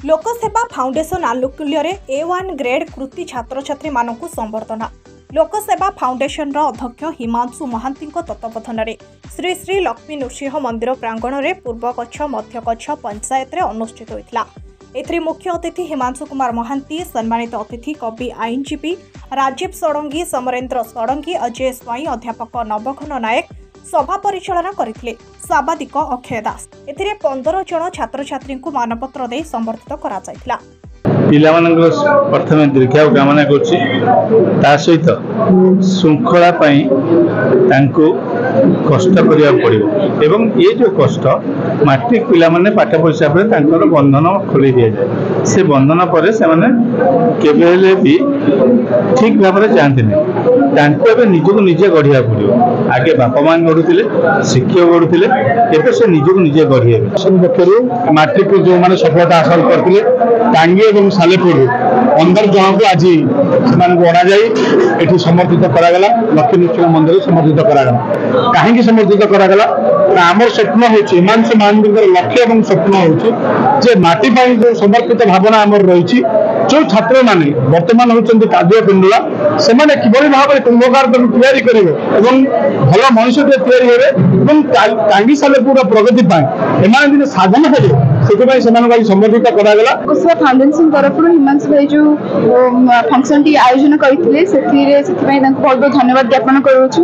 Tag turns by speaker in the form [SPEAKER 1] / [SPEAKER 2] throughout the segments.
[SPEAKER 1] लोकसेवा foundation आनुकूल्य A1 grade कृति छात्र छात्री मानकु संबर्धना। लोकसेवा फाउंडेशन अध्यक्ष हिमांशु महांती तत्वावधान श्री श्री लक्ष्मी नृसिंह मंदिर प्रांगण में पूर्वकच्छ मध्यकच्छ पंचायत अनुष्ठित होता। एथिरे मुख्य अतिथि हिमांशु कुमार महांती, सम्मानित अतिथि कवि आईनजीवी राजीव षडंगी, समरेन्द्र षडंगी, अजय स्वाई, अध्यापक नवघन नायक सभा परिचालना करथिले। साबादिक अक्षय दास एथिरे 15 जन छात्र छात्री को मानपत्र दे संबर्धित करा जायतिला।
[SPEAKER 2] पिलामानंकर प्रथमे दीर्घायु कामना करछि, ता सहित श्रृंखला पाई तांको कष्ट करिया पड़िबो एवं ये जो कष्ट मैट्रिक पिला माने पाठ पढ़िसा परे तांकर बंधन खोली दिया जाए। से बंधन पर से माने केबेले भी ठीक भाव में चाहते नहीं, तांको एबे निजको निजे गढ़िया पड़िबो। आगे बापा मान गढ़ुथिले, शिक्षक गढ़ुथिले, एबे से निजको निजे गढ़िए। संपक्षरु मैट्रिक जो माने सफलता हासिल करथिले टांगी एवं सालेपुर 15 जन को आज अणा जाए समर्थित करागला। लक्ष्मी नृसिंह मंदिर समर्थित करागला। कहीं समर्थित करागला आम स्वप्न हूँ हिमांशु महांती लक्ष्य और स्वप्न हूँ माटी जो समर्पित भावना आमर रही। जो छात्र मैंने बर्तमान होती कादुआ पिंडुला से किभली भाव में कुंभकार तैयारी करेंगे और भल मनुष्य तैयारी टांगी सालेपुर प्रगति एम साधन है से संबर्धित करागला।
[SPEAKER 3] लोकसेवा फाउंडेशन तरफ हिमांशु भाई जो फंक्शन टी आयोजन करते बहुत बहुत धन्यवाद ज्ञापन करुचु।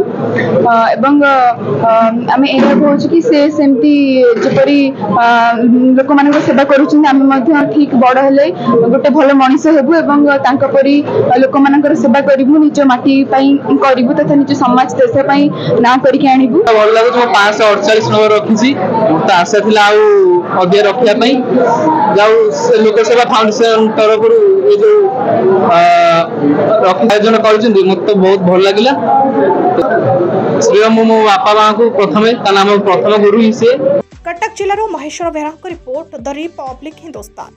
[SPEAKER 3] आम यह कहूँ कि से सेमती जपरी लोक मान सेवा करुँच ठीक बड़ हेले गोटे भल मनीष हेबू और परी लोक मान सेवा करूँ, निज माटी करूँ तथा निज समाज देश ना करके आणबू।
[SPEAKER 4] भल लगे 548 नंबर रखी तो आशा था आगे रखापी जाऊ लोकसेवा फाउंडेशन तरफ जो आयोजन कर मत बहुत भल लगे। श्री मो बापा माँ को प्रथम प्रथम गुरु ही से।
[SPEAKER 1] कटक जिलार Maheswar Behera report, the Republic Hindustan.